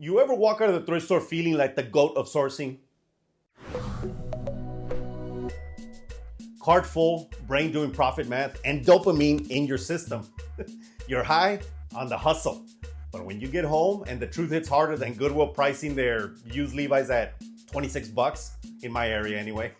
You ever walk out of the thrift store feeling like the goat of sourcing? Cart full, brain doing profit math, and dopamine in your system. You're high on the hustle. But when you get home and the truth hits harder than Goodwill pricing their used Levi's at 26 bucks, in my area anyway,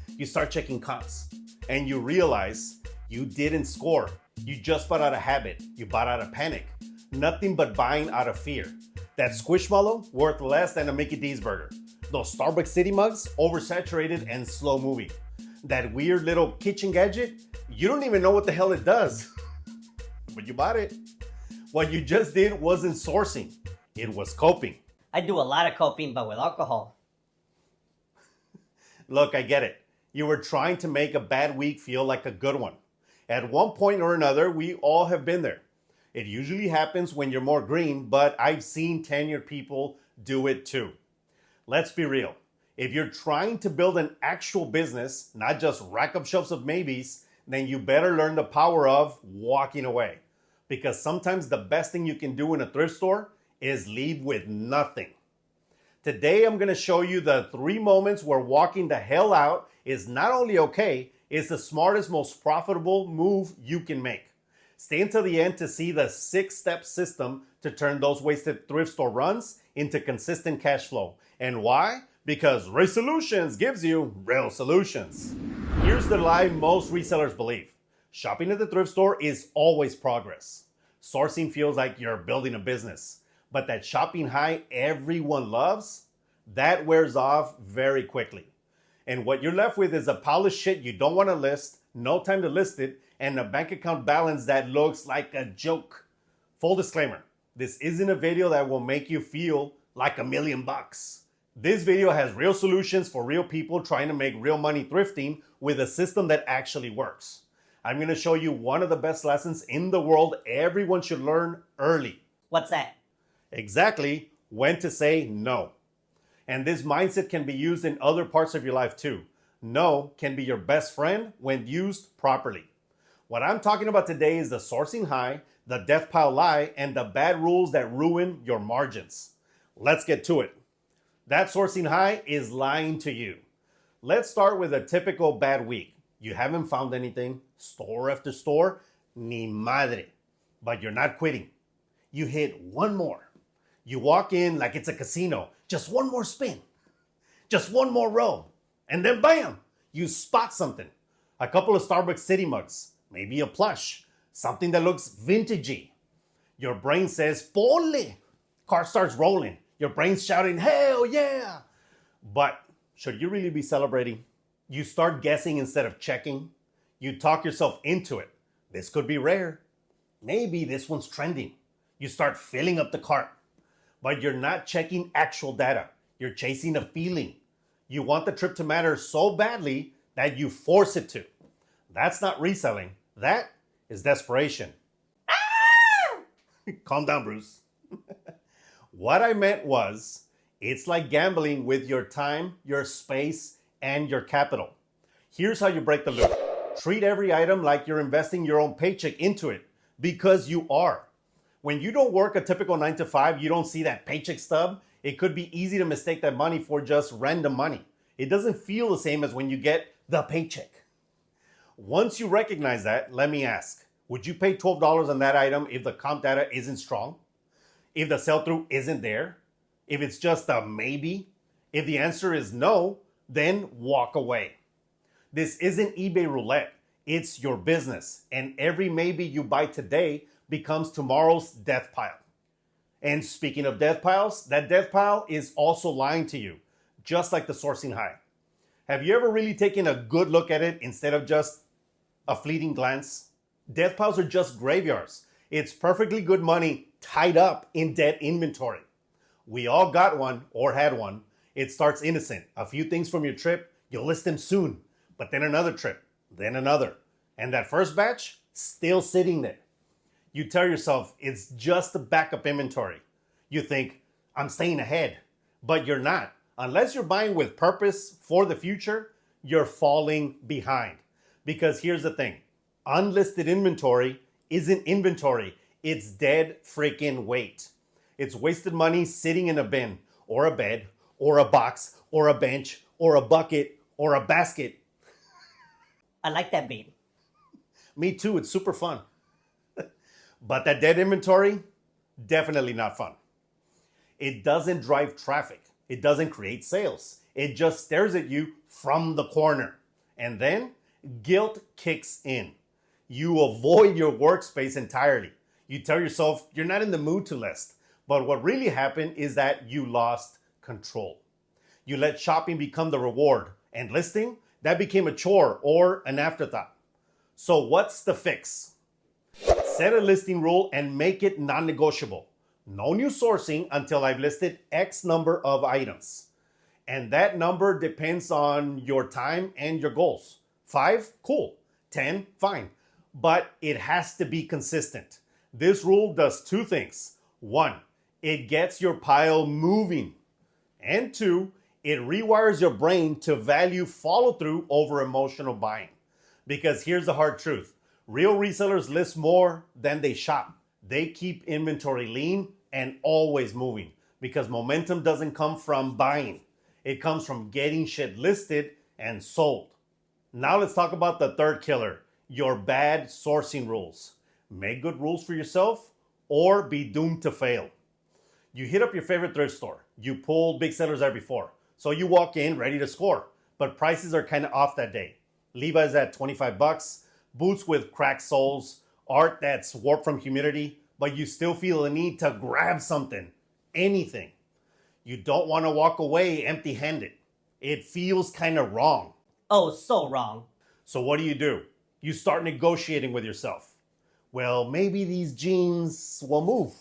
you start checking comps and you realize you didn't score. You just bought out of habit. You bought out of panic. Nothing but buying out of fear. That Squishmallow worth less than a Mickey D's burger. Those Starbucks City mugs oversaturated and slow moving. That weird little kitchen gadget, you don't even know what the hell it does. But you bought it. What you just did wasn't sourcing. It was coping. I do a lot of coping, but with alcohol. Look, I get it. You were trying to make a bad week feel like a good one. At one point or another, we all have been there. It usually happens when you're more green, but I've seen tenured people do it too. Let's be real. If you're trying to build an actual business, not just rack up shelves of maybes, then you better learn the power of walking away. Because sometimes the best thing you can do in a thrift store is leave with nothing. Today, I'm going to show you the 3 moments where walking the hell out is not only okay, it's the smartest, most profitable move you can make. Stay until the end to see the 6-step system to turn those wasted thrift store runs into consistent cash flow. And why? Because Resellutions gives you real solutions. Here's the lie most resellers believe. Shopping at the thrift store is always progress. Sourcing feels like you're building a business. But that shopping high everyone loves, that wears off very quickly. And what you're left with is a pile of shit you don't want to list, no time to list it, and a bank account balance that looks like a joke. Full disclaimer, this isn't a video that will make you feel like $1,000,000. This video has real solutions for real people trying to make real money thrifting with a system that actually works. I'm going to show you one of the best lessons in the world everyone should learn early. What's that? Exactly when to say no. And this mindset can be used in other parts of your life too. No can be your best friend when used properly. What I'm talking about today is the sourcing high, the death pile lie, and the bad rules that ruin your margins. Let's get to it. That sourcing high is lying to you. Let's start with a typical bad week. You haven't found anything, store after store, ni madre. But you're not quitting. You hit one more. You walk in like it's a casino. Just one more spin. Just one more row. And then bam, you spot something. A couple of Starbucks City mugs. Maybe a plush. Something that looks vintagey. Your brain says, Pole. Car starts rolling. Your brain's shouting, hell yeah. But should you really be celebrating? You start guessing instead of checking. You talk yourself into it. This could be rare. Maybe this one's trending. You start filling up the cart. But you're not checking actual data. You're chasing a feeling. You want the trip to matter so badly that you force it to. That's not reselling. That is desperation. Calm down, Bruce. What I meant was, it's like gambling with your time, your space, and your capital. Here's how you break the loop. Treat every item like you're investing your own paycheck into it, because you are. When you don't work a typical 9 to 5, you don't see that paycheck stub. It could be easy to mistake that money for just random money. It doesn't feel the same as when you get the paycheck. Once you recognize that, let me ask, would you pay $12 on that item if the comp data isn't strong? If the sell-through isn't there? If it's just a maybe? If the answer is no, then walk away. This isn't eBay roulette. It's your business. And every maybe you buy today becomes tomorrow's death pile. And speaking of death piles, that death pile is also lying to you, just like the sourcing high. Have you ever really taken a good look at it instead of just a fleeting glance? Death piles are just graveyards. It's perfectly good money tied up in dead inventory. We all got one or had one. It starts innocent. A few things from your trip, you'll list them soon. But then another trip, then another. And that first batch, still sitting there. You tell yourself it's just a backup inventory. You think, I'm staying ahead. But you're not. Unless you're buying with purpose for the future, you're falling behind. Because here's the thing. Unlisted inventory isn't inventory. It's dead freaking weight. It's wasted money sitting in a bin, or a bed, or a box, or a bench, or a bucket, or a basket. I like that beat. Me too, it's super fun. But that dead inventory, definitely not fun. It doesn't drive traffic. It doesn't create sales. It just stares at you from the corner. And then guilt kicks in. You avoid your workspace entirely. You tell yourself you're not in the mood to list. But what really happened is that you lost control. You let shopping become the reward, and listing, that became a chore or an afterthought. So what's the fix? Set a listing rule and make it non-negotiable. No new sourcing until I've listed X number of items. And that number depends on your time and your goals. 5, cool. 10, fine. But it has to be consistent. This rule does 2 things. 1, it gets your pile moving. And 2, it rewires your brain to value follow-through over emotional buying. Because here's the hard truth. Real resellers list more than they shop. They keep inventory lean and always moving because momentum doesn't come from buying. It comes from getting shit listed and sold. Now let's talk about the third killer, your bad sourcing rules. Make good rules for yourself or be doomed to fail. You hit up your favorite thrift store. You pulled big sellers there before. So you walk in ready to score, but prices are kind of off that day. Levi's at 25 bucks, boots with cracked soles, art that's warped from humidity, but you still feel the need to grab something, anything. You don't want to walk away empty-handed. It feels kind of wrong. Oh, so wrong. So what do? You start negotiating with yourself. Well, maybe these jeans will move.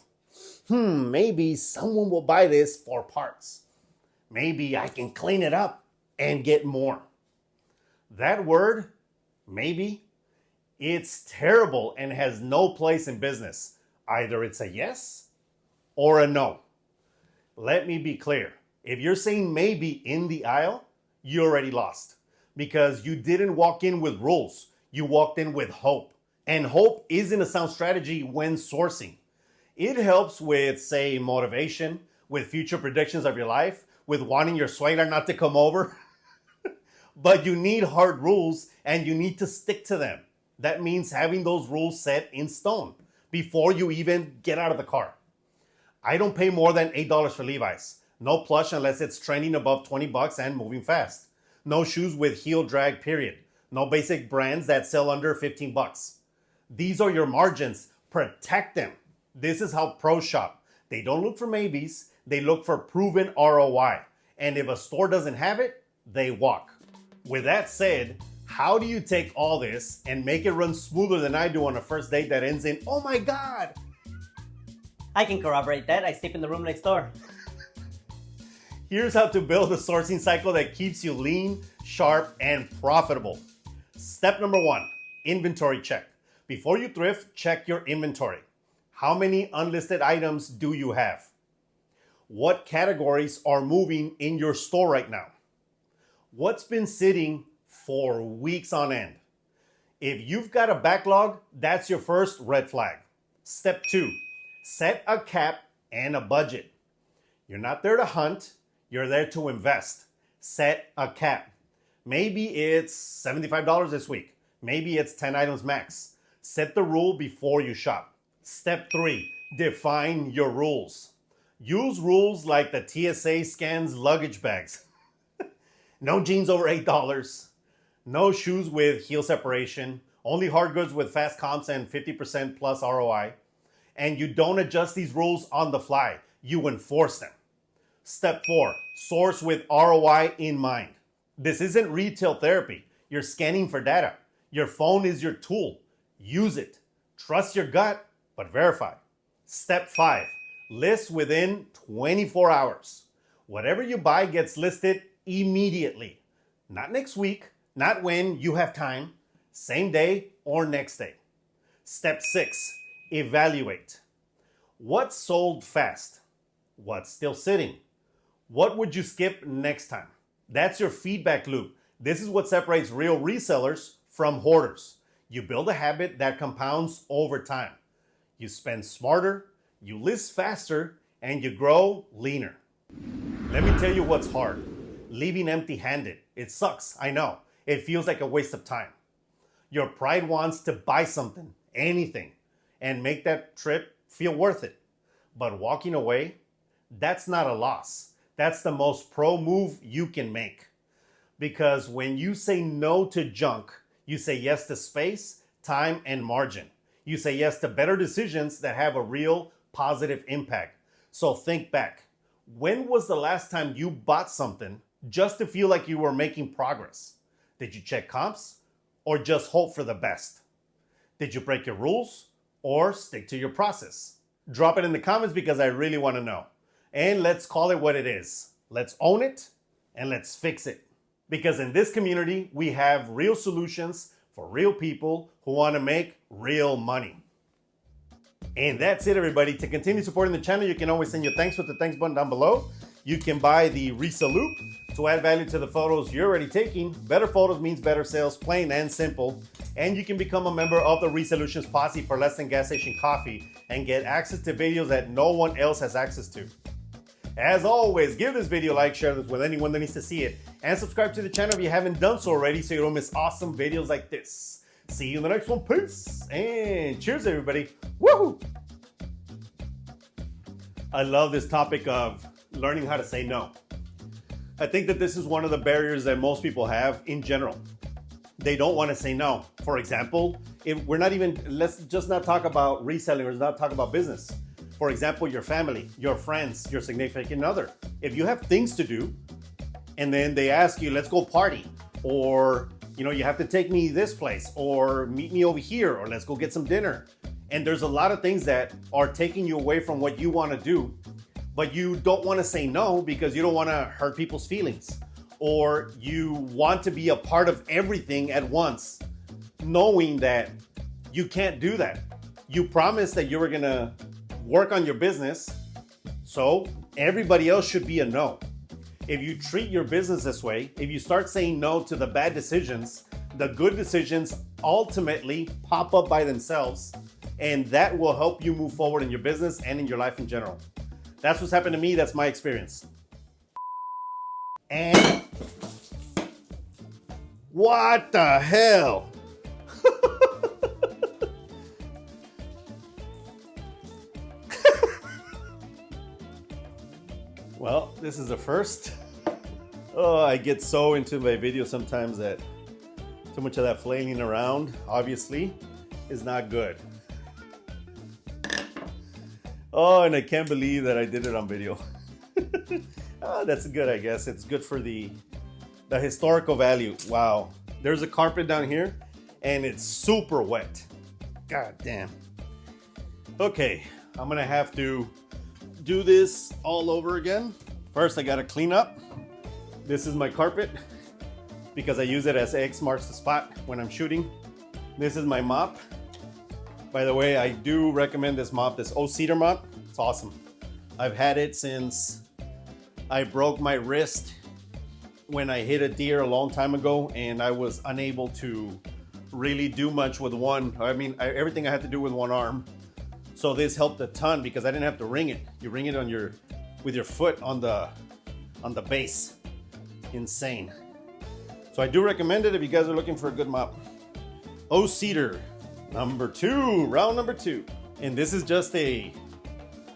Maybe someone will buy this for parts. Maybe I can clean it up and get more. That word, maybe, it's terrible and has no place in business. Either it's a yes or a no. Let me be clear. If you're saying maybe in the aisle, you already lost because you didn't walk in with rules. You walked in with hope. And hope isn't a sound strategy when sourcing. It helps with, say, motivation, with future predictions of your life, with wanting your suegra not to come over. But you need hard rules and you need to stick to them. That means having those rules set in stone before you even get out of the car. I don't pay more than $8 for Levi's. No plush unless it's trending above 20 bucks and moving fast. No shoes with heel drag, period. No basic brands that sell under 15 bucks. These are your margins. Protect them. This is how pros shop. They don't look for maybes. They look for proven ROI. And if a store doesn't have it, they walk. With that said, how do you take all this and make it run smoother than I do on a first date that ends in, oh my God? I can corroborate that. I sleep in the room next door. Here's how to build a sourcing cycle that keeps you lean, sharp, and profitable. Step number 1, inventory check. Before you thrift, check your inventory. How many unlisted items do you have? What categories are moving in your store right now? What's been sitting for weeks on end? If you've got a backlog, that's your first red flag. Step 2, set a cap and a budget. You're not there to hunt, you're there to invest. Set a cap. Maybe it's $75 this week. Maybe it's 10 items max. Set the rule before you shop. Step 3, define your rules. Use rules like the TSA scans luggage bags. No jeans over $8. No shoes with heel separation. Only hard goods with fast comps and 50% plus ROI. And you don't adjust these rules on the fly. You enforce them. Step 4, source with ROI in mind. This isn't retail therapy. You're scanning for data. Your phone is your tool. Use it. Trust your gut, but verify. Step 5, list within 24 hours. Whatever you buy gets listed immediately. Not next week, not when you have time, same day or next day. Step 6, evaluate. What sold fast? What's still sitting? What would you skip next time? That's your feedback loop. This is what separates real resellers from hoarders. You build a habit that compounds over time. You spend smarter, you list faster, and you grow leaner. Let me tell you what's hard. Leaving empty-handed. It sucks, I know. It feels like a waste of time. Your pride wants to buy something, anything, and make that trip feel worth it. But walking away, that's not a loss. That's the most pro move you can make. Because when you say no to junk, you say yes to space, time, and margin. You say yes to better decisions that have a real positive impact. So think back. When was the last time you bought something just to feel like you were making progress? Did you check comps or just hope for the best? Did you break your rules or stick to your process? Drop it in the comments because I really want to know. And let's call it what it is. Let's own it and let's fix it. Because in this community, we have real solutions for real people who want to make real money. And that's it, everybody. To continue supporting the channel, you can always send your thanks with the thanks button down below. You can buy the Resellupe to add value to the photos you're already taking. Better photos means better sales, plain and simple. And you can become a member of the Resellutions Posse for less than gas station coffee and get access to videos that no one else has access to. As always, give this video a like, share this with anyone that needs to see it, and subscribe to the channel if you haven't done so already so you don't miss awesome videos like this. See you in the next one. Peace and cheers, everybody. Woohoo! I love this topic of learning how to say no. I think that this is one of the barriers that most people have in general. They don't want to say no. For example, let's just not talk about reselling or not talk about business. For example, your family, your friends, your significant other. If you have things to do and then they ask you, let's go party, or you have to take me this place, or meet me over here, or let's go get some dinner. And there's a lot of things that are taking you away from what you want to do, but you don't want to say no because you don't want to hurt people's feelings, or you want to be a part of everything at once, knowing that you can't do that. You promised that you were going to work on your business, so everybody else should be a no. If you treat your business this way, if you start saying no to the bad decisions, the good decisions ultimately pop up by themselves, and that will help you move forward in your business and in your life in general. That's what's happened to me. That's my experience. And what the hell? Well, this is the first. Oh, I get so into my video sometimes that too much of that flailing around, obviously, is not good. Oh, and I can't believe that I did it on video. Oh, that's good, I guess. It's good for the historical value. Wow. There's a carpet down here, and it's super wet. God damn. Okay, I'm gonna have to do this all over again. First, I gotta clean up. This is my carpet because I use it as X marks the spot when I'm shooting. This is my mop. By the way, I do recommend this mop, this cedar mop. It's awesome. I've had it since I broke my wrist when I hit a deer a long time ago, and I was unable to really do much with one. Everything I had to do with one arm. So this helped a ton because I didn't have to ring it. You ring it with your foot on the base. Insane. So I do recommend it if you guys are looking for a good mop. Cedar number 2, round number 2. And this is just a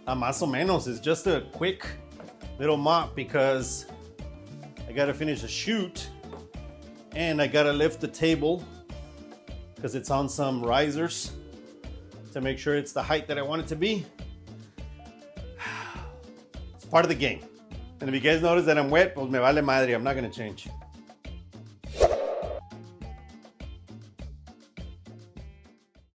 más o menos. It's just a quick little mop because I gotta finish a shoot and I gotta lift the table because it's on some risers to make sure it's the height that I want it to be. It's part of the game. And if you guys notice that I'm wet, pues me vale madre. I'm not gonna change.